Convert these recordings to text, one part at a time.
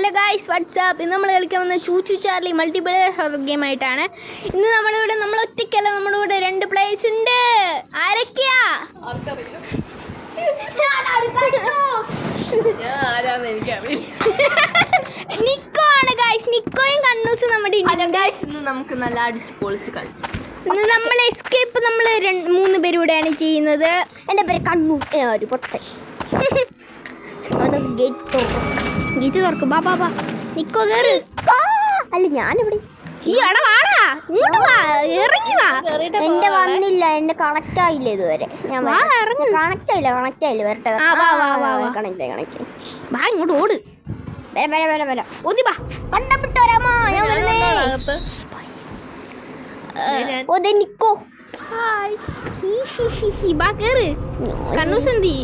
Hello guys WhatsApp. ഇന്ന് നമ്മൾ കളിക്കാൻ വന്ന ചൂച്ചു ചാർലി മൾട്ടിപ്ലെയർ ഹൊറർ ഗെയിം ആയിട്ടാണ്. ഇന്ന് നമ്മളിവിടെ നമ്മൾ ഒറ്റയ്ക്കല്ല, നമ്മുടെ കൂടെ 2 പ്ലേയേഴ്സ് ഉണ്ട്. ആരൊക്കെയാ? നിക്കോ ആണ് ഗായ്സ്. നിക്കോയും കണ്ണൂസും നമ്മുടെ ഇന്ന് നമുക്ക് നല്ല അടിച്ച് പൊളിച്ച് കളിക്കാം. ഇന്ന് നമ്മൾ എസ്കേപ്പ് നമ്മൾ 3 പേരൂടെയാണ് ചെയ്യുന്നത്. എൻ്റെ പേര് കണ്ണൂസ്. ഒരു പൊട്ടൻ. ഗേറ്റ് തുറക്കും. ബാ ബാ ബാ നിക്കോ കേറ്. അല്ല ഞാനിവിടെ ഈ അട വാടാ, ഇങ്ങോട്ട് വാ, ഇറങ്ങി വാ. എന്റെ വന്നില്ല, എന്റെ കണക്ട് ആയില്ല ഇതുവരെ. ഞാൻ കണക്ട് ആയില്ല വരട്ടെ. കണക്ട് വാ, ഇങ്ങോട്ട് ഓട്. വരാം ഓതി വാ. കണ്ടപ്പെട്ടോരാമോ നിക്കോ. ബാ കേറ്. കണ്ണൂസ് എന്തി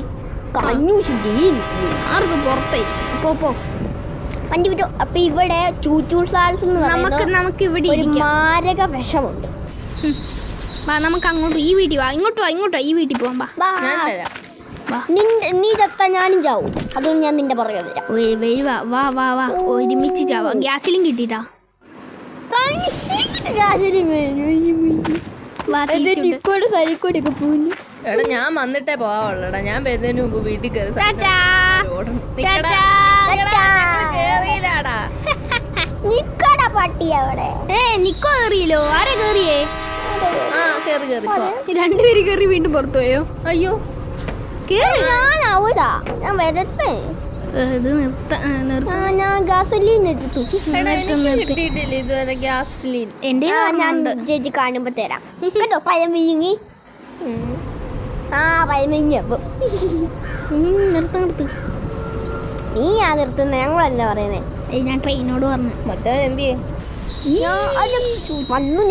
ആർക്ക് പുറത്തേ പോ വണ്ടി വിറ്റോ. അപ്പൊ ഇവിടെ ചൂച്ചൂ സാൽസ് നമുക്ക് ഇവിടെ ഒരു മാരക വിഷമുണ്ട്. വാ, നമുക്ക് അങ്ങോട്ട് ഈ വീട്ടിൽ വാ. ഇങ്ങോട്ട് വാ, ഈ വീട്ടിൽ പോവാം. നീ ചത്ത ഞാനും ചാവും. അതുകൊണ്ട് ഞാൻ നിന്റെ പുറകെ വരാം. വാ ഒരുമിച്ച് ചാവാം. ഗ്യാസിലും കിട്ടിട്ടാ. സരിക്കോടൊക്കെ പോയി. എടാ ഞാൻ വന്നിട്ടേ പോവാള്ളടാ. ഞാൻ വരുന്നതിന് മുമ്പ് വീട്ടിൽ കയറി. പട്ടി അവിടെ നിക്കോ കേറിയല്ലോ. ആരാ കേറിയേ? രണ്ടുപേര് കേറി വീണ്ടും പുറത്തു പോയോ? അയ്യോ ഞാൻ വരട്ടെ. ഞാൻ ചേച്ചി കാണുമ്പോ തരാം കേട്ടോ. പഴം വിഴുങ്ങി പഴം വിഴുങ്ങിയപ്പോ നിർത്ത്. നീ നിർത്തുന്ന ഞങ്ങളല്ല പറയുന്നേ. ഞാൻ ട്രെയിനോട് പറഞ്ഞു. മറ്റേ എന്തിയേ വന്നു.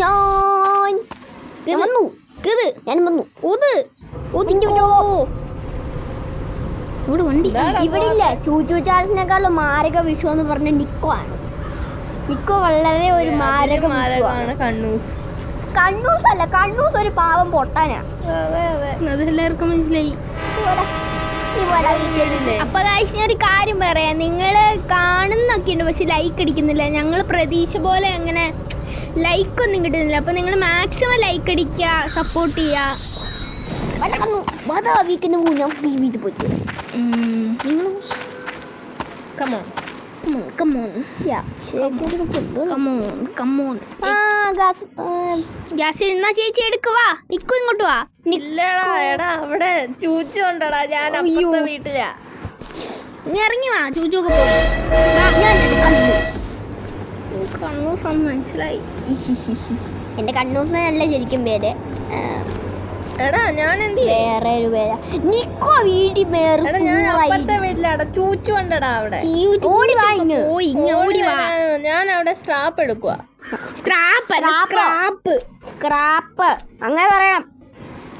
ഞാൻ വന്നു. ഇവിടെ വണ്ടി ഇവിടെ ഇല്ല. ചൂച്ചു ചാൾസിനേക്കാളും മാരക വിഷു എന്ന് പറഞ്ഞ നിക്കോ ആണ്. നിക്കോ വളരെ ഒരു മാരക വിഷുവാണ്. കണ്ണൂസ് അല്ല, കണ്ണൂസ് ഒരു പാവം പൊട്ടാനാ. അതെല്ലാവർക്കും മനസ്സിലായി. അപ്പൊ ഗായ്സ് ഞാൻ ഒരു കാര്യം പറയാം. നിങ്ങള് കാണുന്നൊക്കെ ഉണ്ട്, പക്ഷെ ലൈക്ക് അടിക്കുന്നില്ല. ഞങ്ങൾ പ്രതീക്ഷ പോലെ അങ്ങനെ ലൈക്കൊന്നും കിട്ടുന്നില്ല. അപ്പൊ നിങ്ങൾ മാക്സിമം ലൈക്ക് അടിക്കുക, സപ്പോർട്ട് ചെയ്യുക. ഗ്യാസിൽ എന്നാ ചേച്ചി എടുക്കുവാ. നിക്കു ഇങ്ങോട്ട് വാ. ഇല്ലടാ എടാ, അവിടെ ചൂച്ചു കൊണ്ടടാ. ഞാൻ അപ്പുറത്തെ വീട്ടിലാ. നീ ഇറങ്ങി വാ. ചൂച്ചൊക്കെ പോയി. കണ്ണൂസ് മനസ്സിലായി. എന്റെ കണ്ണൂസിനല്ല ശരിക്കും പേര്. എടാ ഞാൻ എന്ത് വേറെ ഒരു പേരാ. നിക്കോ വീട്ടിൽ വീട്ടിലാടാ. ചൂച്ചു കൊണ്ടടാ അവിടെ. ഞാൻ അവിടെ സ്ക്രാപ്പ് എടുക്കുക. സ്ക്രാപ്പ് അങ്ങനെ പറയാം.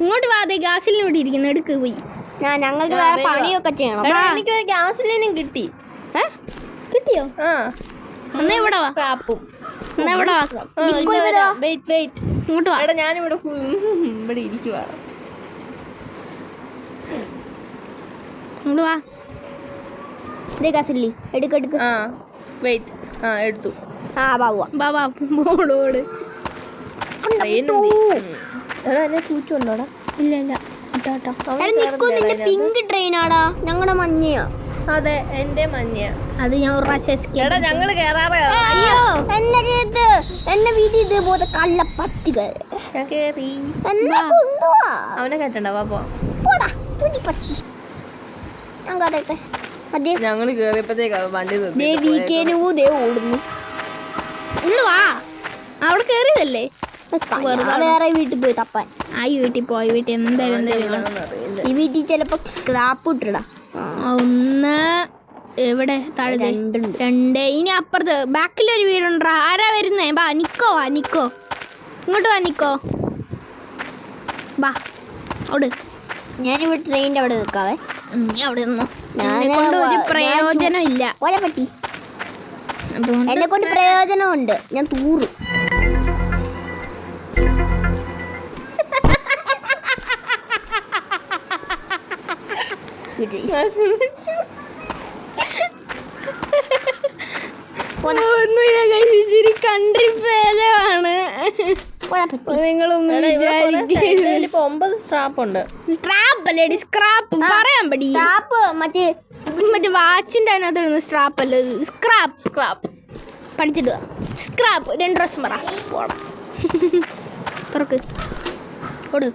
ഇങ്ങോട്ട് വാ. അതെ ഗ്യാസിലിന് ഇവിടെ ഇരിക്കുന്നു. എടുക്ക് പോയി. ഞങ്ങൾക്ക് വേറെ പണിയൊക്കെ ചെയ്യണം. എനിക്ക് ഗ്യാസിലിനും കിട്ടി. കിട്ടിയോ? എന്നാ ഇവിടെ വാ. സ്ക്രാപ്പും വെയിറ്റ്. ഇങ്ങോട്ട് വാ. എടാ ഞാനിവിടെ ഇവിടെ ഇരിക്കുവാ. ഇങ്ങോട്ട് വാ. ഗ്യാസില്ലേ എടുക്ക്. വെയിറ്റ്. എടുത്തു. ബോളോട് ചൂച്ചുണ്ടോടാ? ഇല്ല. പിങ്ക് ട്രെയിനാടാ. ഞങ്ങളുടെ മഞ്ഞയാ. അതെ എന്റെ മഞ്ഞ. അത് ഞാൻ ഒരു പ്രാവശ്യം. എടാ ഞങ്ങള് കേറാറ്. അയ്യോ എന്നെ വീട്ടിൽ ഇതുപോലെ കള്ളപ്പത്തികൾ. ഞാൻ കേറി. അവനെ കേട്ടണ്ട. വാ ഞങ്ങള് കേറിയപ്പോഴത്തേക്ക് വണ്ടി ഓടുന്നു. വാ. അവിടെ കേറിയതല്ലേ. വേറെ വീട്ടിൽ പോയി തപ്പാൻ. ഈ വീട്ടിൽ എന്തായാലും ഈ വീട്ടിൽ ചിലപ്പോ സ്ക്രാപ്പ് ഇട്ടിടാ. ഒന്ന് എവിടെ താഴെ 2. ഇനി അപ്പുറത്ത് ബാക്കിലൊരു വീടുണ്ടാ. ആരാ വരുന്നേ? ബാ നിക്കോ. ഇങ്ങോട്ട് വാ നിക്കോ. ബാ ഓട്. ഞാനിവിടെ ട്രെയിനിന്റെ അവിടെ നിൽക്കാവേ. അവിടെ നിന്നോ. കൊണ്ട് ഒരു പ്രയോജനം ഇല്ല. പറ്റി എന്നെ കൊണ്ട് പ്രയോജനമുണ്ട്. ഞാൻ തൂറും. ഒന്നുമില്ല guys, ഇച്ചിരി കൺട്രി പേരാണ്. നിങ്ങളൊന്നും വിചാരിക്കരുത്. ഇപ്പൊ 9 സ്ട്രാപ്പ് ഉണ്ട്. സ്ട്രാപ്പ് അല്ലേടി, സ്ക്രാപ്പ് പറയാൻ പറ്റി. മറ്റേ വാച്ചിന്റെ അതിനകത്ത് സ്ട്രാപ്പ് അല്ലേ, സ്ക്രാപ്പ്. സ്ക്രാപ്പ് പഠിച്ചിടുക. സ്ക്രാപ്പ് 2 പ്രാവശ്യം പറ. പോടാ തുറക്ക് കൊടു.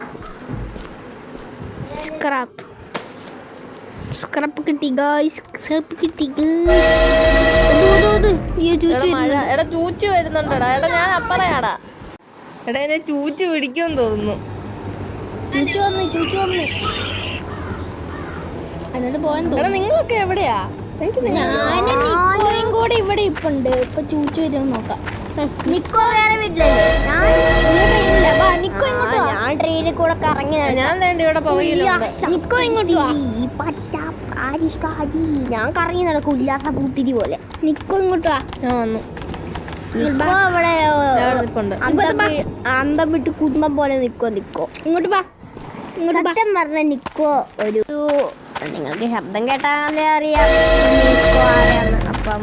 സ്ക്രാപ്പ് സ്ക്രാപ്പ് കിട്ടി ഗായ്സ്, സ്ക്രാപ്പ് കിട്ടി എടാ ചൂച്ചു വരുന്നുണ്ടടാ. എടാ ഞാൻ അപ്പറയാടാ. എടാ എന്നെ ചൂച്ചു പിടിക്കും തോന്നുന്നു. ചൂച്ചു വന്ന് എന്നിട്ട് പോകാൻ എടാ നിങ്ങളൊക്കെ എവിടെയാ? ഞാനും നിക്കോയും കൂടെ ഇവിടെ ഇപ്പുണ്ട്. ഇപ്പൊ ചൂച്ചു വരും നോക്കാം. നിക്കോ വേറെ വീട്ടിലല്ലേ? നിക്കോ ഇങ്ങോട്ട് വാ. ഞാൻ ട്രെയിനിൽ കൂടെ കറങ്ങി ഞാൻ വേണ്ടി ഇവിടെ പുറകിലുണ്ട്. നിക്കോ ഇങ്ങോട്ട് വാ. ഞാൻ കറങ്ങി നടക്കും ഉല്ലാസ പൂത്തിരി പോലെ. നിക്കോ ഇങ്ങോട്ട് വാ. ഞാൻ വന്നു. നിക്കോ അവിടെ നിപ്പുണ്ട്. അന്തം വിട്ട് കുന്നം പോലെ നിക്കോ. ഇങ്ങോട്ട് വാ. സത്യം പറഞ്ഞ നിക്കോ ഒരു നിങ്ങൾക്ക് ശബ്ദം കേട്ടാലേ അറിയാം നിക്കോ ആരാന്ന്. അപ്പം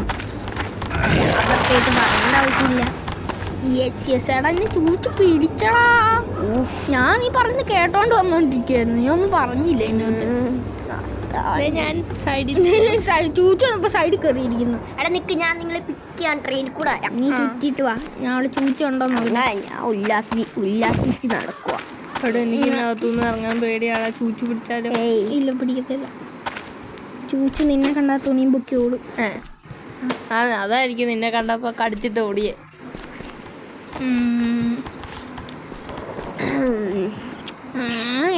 അതൊക്കെ പറയേണ്ട ആവശ്യമില്ല. എടാ എന്നെ ചൂച്ചു പിടിച്ചടാ. ഞാൻ നീ പറഞ്ഞ് കേട്ടോണ്ട് വന്നോണ്ടിരിക്കുവായിരുന്നു. നീ ഒന്നും പറഞ്ഞില്ല എന്നോട്. ഞാൻ സൈഡിൽ ചൂച്ചു വന്നപ്പോ സൈഡിൽ കയറിയിരിക്കുന്നു. എടാ നിക്ക്, ഞാൻ നിങ്ങളെ പിക്ക് ചെയ്യാൻ ട്രെയിനിൽ കൂടെ വരാം. നീ ചുറ്റിട്ട് വാ. ഞാൻ അവിടെ ചൂച്ചുണ്ടോന്നോ. ഞാൻ ഉല്ലാസിച്ച് നടക്കുക. അവിടെ എനിക്ക് ഇതിനകത്തുനിന്ന് ഇറങ്ങാൻ പേടിയാണ്. ചൂച്ചു പിടിച്ചാലും ഇല്ല പിടിക്കത്തില്ല. ചൂച്ചു നിന്നെ കണ്ടാ തുണിയും പൊക്കിയോളൂ. അതായിരിക്കും നിന്നെ കണ്ടപ്പോ കടിച്ചിട്ട് ഓടിയേ.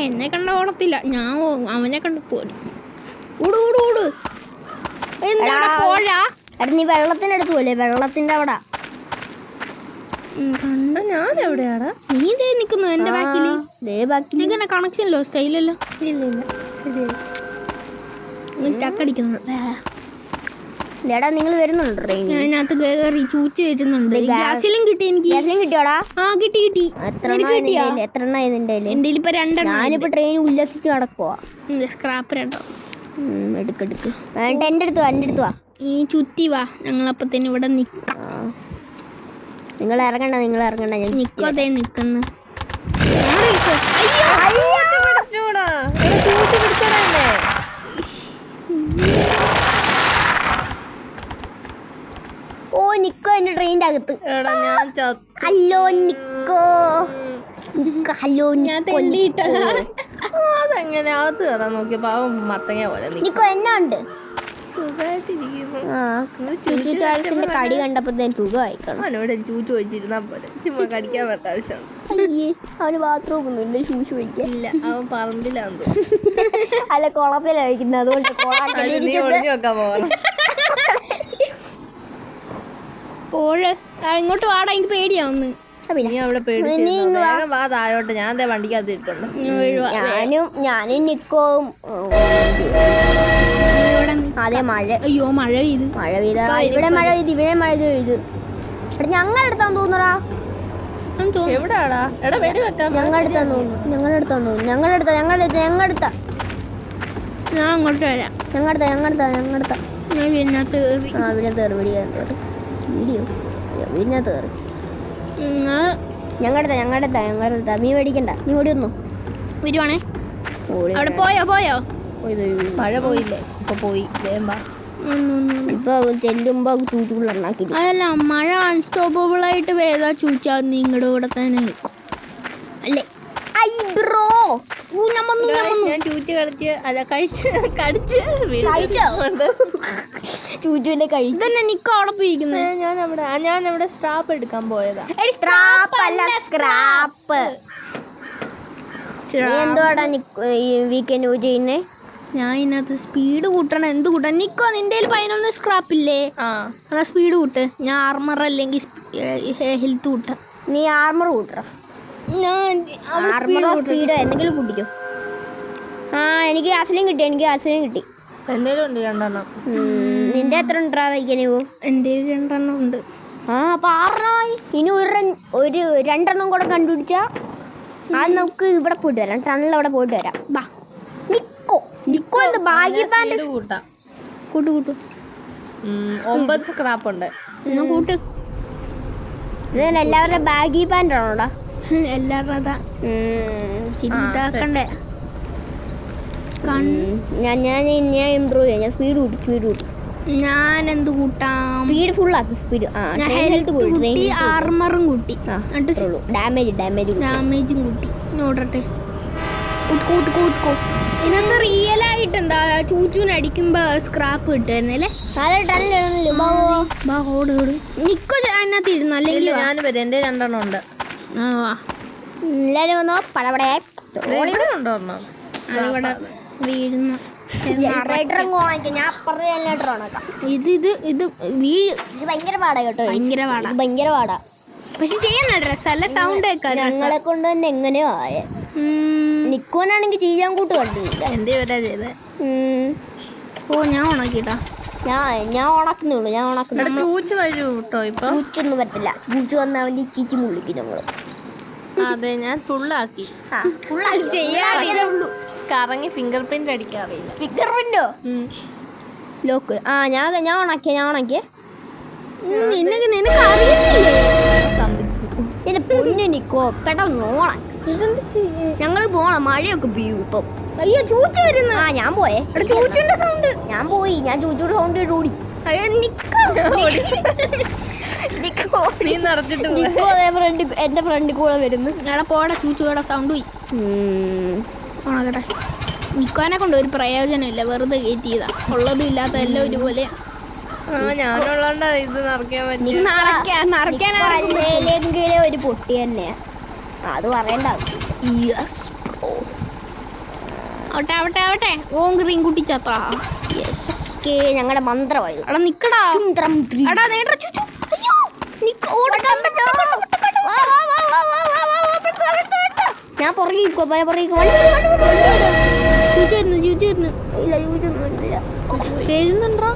എന്നെ കണ്ട ഓടത്തില്ല. ഞാൻ അവനെ കണ്ട് പോടി. ഓട് എന്താ പോഴ? എടാ നീ വെള്ളത്തിനടുത്ത് പോലെ, വെള്ളത്തിന്റെ അവിടെ കണ്ട ഞാൻ എവിടെയാടാ? നീ ദേ നിക്കുന്നു എന്റെ ബാക്കില്. ബാക്കിൽ കണക്ഷനല്ലോ സ്റ്റൈലല്ലോ. സ്റ്റക്കടിക്കുന്നു. എടാ നിങ്ങൾ വരുന്നുണ്ടോ ട്രെയിനിൽ? ഞാനകത്ത് കയറി ചൂച്ച് വരുന്നുണ്ട്. ഗ്യാസിലും കിട്ടി എനിക്ക്. കിട്ടിയോടാ? ആ കിട്ടി. എത്ര എണ്ണ? എന്റെ ഇപ്പൊ 2 ഞാനിപ്പോ ട്രെയിൻ ഉല്ലസിച്ച് നടക്കുവാ. സ്ക്രാപ്പ് 2. എടുക്കെടുക്ക്. വേണ്ട എന്റെ അടുത്ത് വാ. ഈ ചുറ്റി വാ. ഞങ്ങളപ്പത്തേന് ഇവിടെ നിക്കാം. നിങ്ങൾ ഇറങ്ങണ്ട ഞാൻ നിക്കോ അതേ നിക്കുന്നു. ഓ നിക്കോ എന്റെ ട്രെയിനിന്റെ അകത്ത്. എടാ ഞാൻ ഹലോ നിക്കോ. ഹലോ ഞാൻ തെല്ലിട്ടതാ. അതെങ്ങനെ അകത്ത് കയറാൻ നോക്കിയപ്പോ അവൻ മത്തങ്ങ പോലെ നിക്കോ എന്നാ ഉണ്ട്? സുഖമായിട്ടിരിക്കുന്നു. കടി കണ്ടപ്പോ സുഖമായിക്കണം. അവനോട് ചൂച്ചു വെച്ചിരുന്നാ പോലെ. ചുമ്മാ കടിക്കാൻ പറ്റ ആവശ്യമാണ്. അവന് ബാത്റൂം ഒന്നും ഇല്ല ശൂശു കഴിക്കാൻ. ഇല്ല അവൻ പറമ്പിലാന്ന്. അല്ല കുളത്തിലാണ് കഴിക്കുന്നത്, അതുകൊണ്ട് വെക്കാൻ പോകണം. ഇങ്ങോട്ട് വാടാ. എനിക്ക് പേടിയാവുന്നു. നീ അവിടെ പേടിച്ച് താഴോട്ട്. ഞാൻ അതേ വണ്ടിക്കകത്ത് ഇട്ടുണ്ട്. ഞാനും നിക്കോവും അതെ മഴ. അയ്യോ മഴ പെയ്തു. ഇവിടെ മഴ പെയ്തു. എടാ ഞങ്ങളുടെ അടുത്താന്ന് തോന്നുറാ. എവിടാടാ? എടാ വെടി വെക്കാൻ ഞങ്ങളുടെ അടുത്താന്ന് തോന്നുന്നു. ഞങ്ങളുടെ ഞാൻ അങ്ങോട്ട് വരാം. ഞങ്ങളുടെ ഞാൻ ഇതിനകത്ത് കയറി. വീടിനകത്ത് കയറി. ഞങ്ങളുടെ നീ മേടിക്കണ്ട. നീ ഓടി വന്നു വരുവാണേ. അവിടെ പോയോ? മഴ പോയില്ലേ? ഇപ്പൊ പോയി. ഇപ്പൊ ചെല്ലുമ്പോ ചൂച്ചുള്ളാക്കി. അതല്ല, മഴ അൺസ്റ്റോപ്പബിൾ ആയിട്ട് വേദ ചൂച്ചാ നിങ്ങളുടെ കൂടെ തന്നെ നിൽക്കും അല്ലേ? ബ്രോ ഞാൻ ചൂച്ച് കളിച്ച് അല്ല കടിച്ച് ചൂച്ചുവിന്റെ കഴിച്ചു തന്നെ നിക്കോ അവിടെ പോയിരിക്കുന്നത്. ഞാൻ അവിടെ സ്ട്രാപ്പ് എടുക്കാൻ പോയതാ. സ്ക്രാപ്പ് എന്തുവാടാ വീക്കെൻഡ് ചെയ്യുന്നേ? ഞാൻ ഇതിനകത്ത് സ്പീഡ് കൂട്ടണം. എന്ത് കൂട്ടണം? നിക്കോ നിന്റെ 11 സ്ക്രാപ്പ് ഇല്ലേ? ആ സ്പീഡ് കൂട്ട്. ഞാൻ ആർമർ അല്ലെങ്കിൽ ഹെൽത്ത് കൂട്ടാം. നീ ആർമർ കൂട്ടറ. ഞാൻ സ്പീഡോ എന്തെങ്കിലും കൂട്ടിക്കോ. എനിക്ക് ഗ്യാസിലും കിട്ടി. എന്തേലും ഉണ്ട് 2 എണ്ണം. നിന്റെ എത്ര ഉണ്ടാ വയ്ക്കാനേ പോ? എൻ്റെ 2 എണ്ണം ഉണ്ട്. അപ്പൊ 6 എണ്ണമായി. ഇനി ഒരു 2 എണ്ണം കൂടെ കണ്ടുപിടിച്ചാ അത് നമുക്ക് ഇവിടെ പോയിട്ട് വരാം. ടണലിൽ അവിടെ പോയിട്ട് വരാം. ബാ നിക്കോ എന്ത് ഭാഗ്യ കൂട്ടാം. കൂട്ടു 9 സ്ക്രാപ്പ് ഉണ്ട്. എന്നാ കൂട്ട്. ഇത് എല്ലാവരുടെ ബാഗി പാൻ്റ് ആണോടാ? എല്ലാവരും അതാ ഇതാക്കണ്ടേ. ഞാൻ ഇമ്പ്രൂവ് ചെയ്യാം. ഞാൻ സ്പീഡ് കൂട്ടി. ഞാൻ എന്ത് കൂട്ടാം? സ്പീഡ് ഫുൾ ആക്കി. സ്പീഡ് ഞാൻ ഹെൽത്ത് കൂട്ടി, ആർമറും കൂട്ടി, ഡാമേജും കൂട്ടി. നോടട്ടെ. ഊത്ത്ക്കോ. ഇതിനകത്ത് റിയൽ ആയിട്ട് എന്താ ചൂച്ചൂന് അടിക്കുമ്പോ സ്ക്രാപ്പ് കിട്ടുമായിരുന്നല്ലേ? നിക്കോ അതിനകത്ത് ഇരുന്നു, അല്ലെങ്കിൽ ഞാൻ വരും. എന്റെ 2 എണ്ണം ഉണ്ട്. എല്ലാരും വന്നോ പടപടയാ ഉണ്ടോ ഒരെണ്ണം? ഇവിടെ വീഴുന്നു. ഇത് ഭയങ്കര പാടാ കേട്ടോ. ഭയങ്കര പാടാ. പക്ഷെ ചെയ്യുന്ന ഡ്രസ്സല്ല, സൗണ്ട് കേൾക്കാൻ. ഞങ്ങളെ കൊണ്ട് തന്നെ എങ്ങനെയോ ആയ. നിക്കോനാണെങ്കിൽ ചെയ്യാൻ കൂട്ട് കണ്ടില്ല. എന്റെ വരാ ചെയ്തേ. ഓ ഞാൻ ഉണക്കിട്ടാ. ഞാൻ ഉണക്കുന്നുള്ളൂ. ചൂച്ച് വരൂ കേട്ടോ. ഇപ്പൊ ചൂച്ചൊന്നും പറ്റില്ല. ചൂച്ച് വന്ന അവന്റെ ചീച്ചി മുളിക്കും നമ്മള്. അതെ, ഞാൻ ഫുള്ളാക്കി. ചെയ്യാറുള്ളൂ. കറങ്ങി finger print അടിക്കാറില്ല. Finger Printo? Lock. ഞാൻ ഉണക്കിയ നിനക്ക് അറിയത്തില്ലേ? എന്റെ പൊന്നു നിക്കോ, പെട്ടെന്ന് ഓണം. ഞങ്ങള് പോണം. മഴയൊക്കെ പെയ്യും ഇപ്പം. അയ്യോ ചൂച്ചു വരുന്നു. ഞാൻ പോയേ. ചൂച്ചിന്റെ സൗണ്ട്. ഞാൻ പോയി. ഞാൻ ചൂച്ചൂടെ സൗണ്ട് കേട്ട് ഓടി. അയ്യോ നീ നിറച്ചിട്ട് എന്റെ ഫ്രണ്ട് കൂടെ വരുന്നു. ഞങ്ങളെ പോടെ ചൂച്ചുവിടെ സൗണ്ട് പോയി. ആണോട്ടെ. നിക്കോനെ കൊണ്ട് ഒരു പ്രയോജനമില്ല, വെറുതെ കയറ്റിയതാ. ഉള്ളതും ഇല്ലാത്ത എല്ലാം ഒരുപോലെ. ഞാനുള്ളോണ്ടാ ഇത് നിറയ്ക്കാൻ നിറയ്ക്കാനെങ്കിലും ഒരു പൊട്ടി തന്നെയാ. അത് പറയണ്ട. ആവട്ടെ. ഓം ഗ്രീൻ കുട്ടി ചത്താ. ഞങ്ങളുടെ മന്ത്രമായിരുന്നു. എടാ നിക്കടാ. എടാ നേടാ ചുച്ചു. അയ്യോ ഞാൻ പുറകിക്കോ. ചൂച്ചു വരുന്നു. എഴുന്നുണ്ടോ?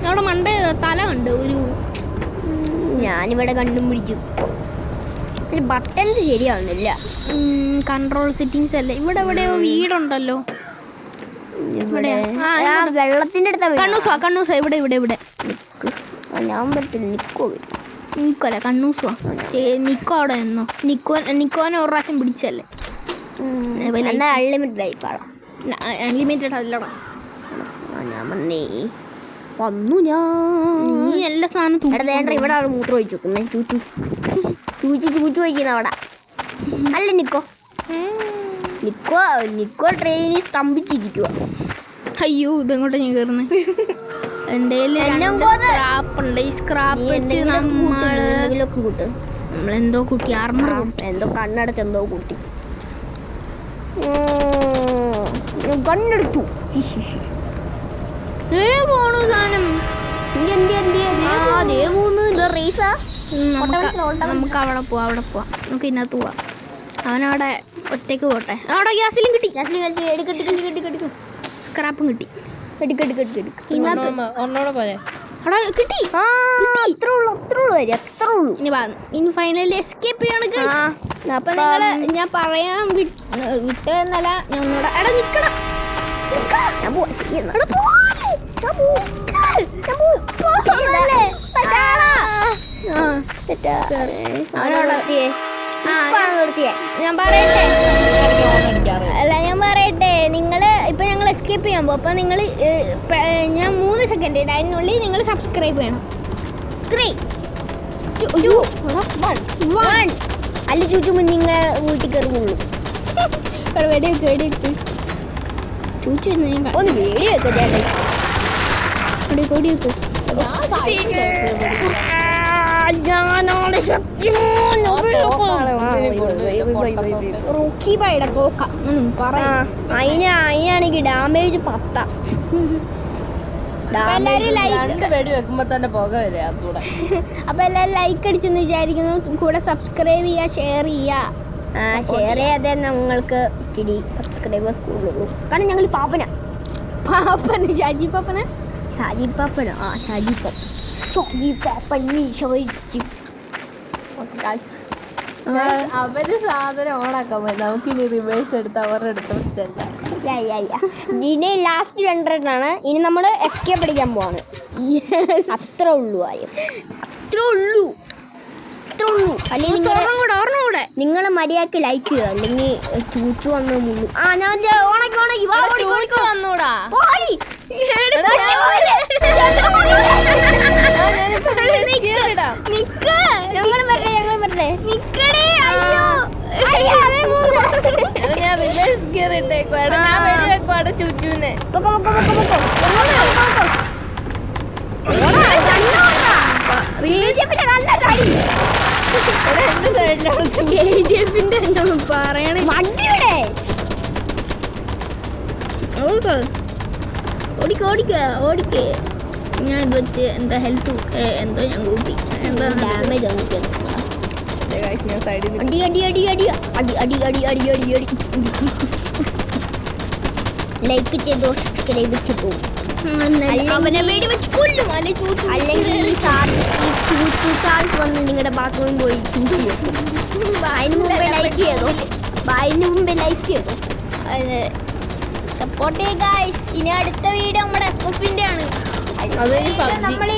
അവിടെ മണ്ട തല കണ്ട് ഒരു. ഞാനിവിടെ കണ്ടും പിടിക്കും. ബട്ടൺസ് ശരിയാവുന്നില്ല. കൺട്രോൾ സെറ്റിങ്സ് അല്ലേ? ഇവിടെ എവിടെയോ വീടുണ്ടല്ലോ. വെള്ളത്തിന്റെ അടുത്ത കണ്ണൂസാ. ഇവിടെ ഞാൻ പറ്റില്ല. നിക്കോല്ല കണ്ണൂസുവാ. നിക്കോ അവിടെ നിന്നോ. നിക്കോനെ ഒരു പ്രാവശ്യം പിടിച്ചല്ലേ. അൺലിമിറ്റഡ് ആയി പാടാം. അൺലിമിറ്റഡ് അല്ലടാ. ഞാൻ വന്നു. നീ എല്ലാ സാധനം ഇവിടെ ആൾ മൂത്രം ഒഴിച്ചു വെക്കുന്നേ. ചൂച്ചു വയ്ക്കുന്ന അവിടെ അല്ല നിക്കോ ട്രെയിനിൽ സ്തംഭിച്ചിരിക്കുക. അയ്യോ ഇതെങ്ങോട്ടാ ഞാൻ കയറുന്നത്? എൻ്റെ സ്ക്രാപ്പ് ഉണ്ട്. ഈ സ്ക്രാപ്പ് വെച്ച് നമ്മളെന്തോ കൂട്ടി, ആർമർ എന്തോ കണ്ണടച്ച് എന്തോ കൂട്ടി. കണ്ണെടുത്തു. പോണു സാധനം. നമുക്ക് അവിടെ പോവാം. നമുക്ക് ഇതിനകത്ത് പോവാം. അവനവിടെ ഒറ്റയ്ക്ക് പോട്ടെ. അവിടെ ഗ്യാസിലും കിട്ടി. സ്ക്രാപ്പും കിട്ടി. കിട്ടി. ഇനി ഫൈനലി എസ്കേപ്പ് ചെയ്യണം. അപ്പൊ നിങ്ങള് ഞാൻ പറയാൻ വിട്ടതെന്നല്ല. ഞാൻ ഒന്നുകൂടെ എടാ നിക്കടാ. ഞാൻ പറയട്ടെ നിങ്ങള് ഇപ്പൊ ഞങ്ങൾ എസ്കേപ്പ് ചെയ്യാൻ പോകും. അപ്പൊ നിങ്ങൾ ഞാൻ 3 സെക്കൻഡ് അതിനുള്ളിൽ നിങ്ങൾ സബ്സ്ക്രൈബ് ചെയ്യണം. 3 2 1. അല്ല ചൂച്ചു നിങ്ങൾ വീട്ടിൽ കയറുന്നുള്ളൂ. വെടിവെക്ക് ചൂച്ചു ഒന്ന് വെടിവെക്ക്. അതിനാണെങ്കിൽ ഡാമേജ് 10. അപ്പൊ എല്ലാരും ലൈക്ക് അടിച്ചെന്ന് വിചാരിക്കുന്നു. കൂടെ സബ്സ്ക്രൈബ് ചെയ്യുക, ഷെയർ ചെയ്യാതെ ഞങ്ങൾക്ക് ഇച്ചിരി സബ്സ്ക്രൈബേഴ്സ് കൂടുതലുള്ളൂ. കാരണം ഞങ്ങൾ പാപ്പന ഷാജി പാപ്പന അവര് സാധനം ഓണാക്കാൻ പോയി. നമുക്കിനി റിവേഴ്സ് എടുത്ത് അവരുടെ അടുത്ത് വെച്ചല്ല. ഇനി ലാസ്റ്റ് 2 റണ്ണാണ്. ഇനി നമ്മൾ എസ്കേപ്പ് അടിക്കാൻ പോവാണ്. അത്രേ ഉള്ളൂ കാര്യം. അത്രേ ഉള്ളൂ. അല്ലെങ്കിൽ നിങ്ങൾ മര്യാദക്ക് ലൈക്ക് ചെയ്യുക, അല്ലെങ്കിൽ ചൂച്ചു വന്ന് മുള്ളു. ആ ഞാൻ ഓണക്കി വന്നൂടാ ഞാൻ റിവേഴ്സ് ഗിയർ ഇട്ടേക്കോ. എടാ ഞാൻ വെടി വെക്കുവാടെ ചൂച്ചുവിനെ. പറയണേ വണ്ടിയുടെ ഓടിക്ക ഞാൻ ഇത് വെച്ച് എന്താ ഹെൽത്ത് എന്തോ ഞാൻ കൂട്ടി എന്താ ഡാമേജ് ഞാൻ സൈഡിൽ അടി അടി അടി അടി അടി അടി അടി അടി അടി അടി ലൈക്ക് ചെയ്തോ സബ്സ്ക്രൈബ് ചെയ്തോ. അവനെ വേടി വെച്ച് കൊല്ലും അല്ലെങ്കിൽ ഈ ചൂച്ചു ചാൾസ് വന്ന് നിങ്ങളുടെ ബാത്റൂമിൽ പോയി ചൂച്ചു അതിന് മുമ്പേ ലൈക്ക് ചെയ്തോ. സപ്പോർട്ട് ചെയ്യുക ഗൈസ്. ഇനി അടുത്ത വീഡിയോ നമ്മുടെ FF-ന്റെ ആണ്. നമ്മൾ ഈ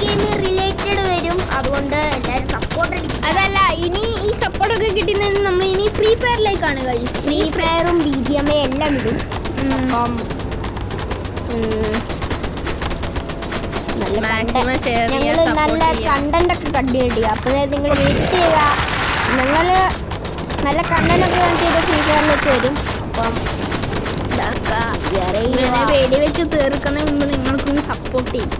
ഗെയിമിൽ റിലേറ്റഡ് വരും, അതുകൊണ്ട് എല്ലാവരും സപ്പോർട്ട്. അതല്ല, ഇനി ഈ സപ്പോർട്ടൊക്കെ കിട്ടുന്നത് നമ്മൾ ഇനി ഫ്രീ ഫയറിലേക്കാണ് ഗൈസ്. ഫ്രീ ഫയറും BGMA എല്ലാം ഇടും. അപ്പം ഞങ്ങൾ നല്ല കണ്ടന്റ് ഒക്കെ കണ്ടിട്ട്, അപ്പോൾ നിങ്ങൾ വെയിറ്റ് ചെയ്യുക. ഞങ്ങൾ നല്ല കണ്ടന്റ് ഒക്കെ കണ്ടിട്ട് ഫ്രീ ഫയറിലേക്ക് വരും. അപ്പം വെടി വെച്ച് തീർക്കുന്നതിന് മുമ്പ് നിങ്ങൾക്കൊന്ന് സപ്പോർട്ട് ചെയ്യും.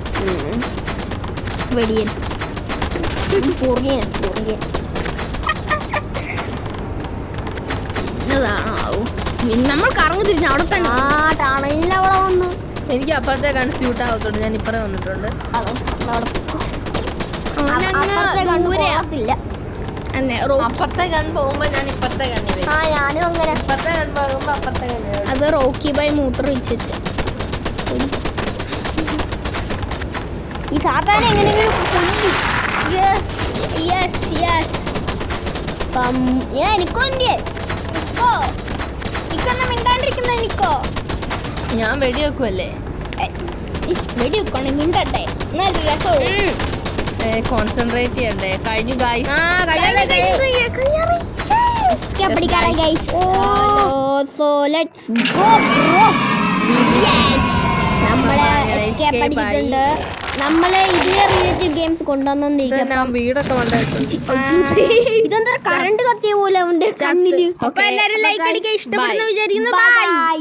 വെടിയൻ നമ്മൾ കറങ്ങി തിരിഞ്ഞു അവിടെ തന്നെ ടണലിൽ അവിടെ വന്നു. എനിക്ക് അപ്പുറത്തേക്കാണ് സ്യൂട്ട് ആവത്തുള്ളൂ. ഞാൻ ഇപ്പറേ വന്നിട്ടുണ്ട്. അപ്പുറത്തെ കൺ പോകുമ്പോ ഞാൻ ഇപ്പുറത്തെ കണ്ണി വരും. ഞാനും അങ്ങനെ. ഇപ്പുറത്തെ കൺ പോകുമ്പോ അപ്പുറത്തെ കണ്ണി വരും. അത് റോക്കി ബൈ മൂത്രം വെച്ച് ഈ സാധാരണ എങ്ങനെയെങ്കിലും മിണ്ടാണ്ടിരിക്കുന്ന എനിക്കോ ഞാൻ വെടി വെക്കുമല്ലേ. വെടി വെക്കണേ മിണ്ടട്ടെ എന്നാലും രസമുള്ളൂ. കോൺസെൻട്രേറ്റ് ചെയ്യണ്ടേ. കഴിഞ്ഞു ഗൈസ്. നമ്മള് ഇതിലെ റിലേറ്റഡ് ഗെയിംസ് കൊണ്ടുവന്നോണ്ടിരിക്കും. വീടൊക്കെ ഇതെന്താ കറണ്ട് കത്തിയ പോലെ അവന്റെ കണ്ണില്. അപ്പൊ എല്ലാരും ലൈക്ക് അടിക്കാൻ ഇഷ്ടപ്പെടുന്ന വിചാരിക്കുന്നു. ബൈ.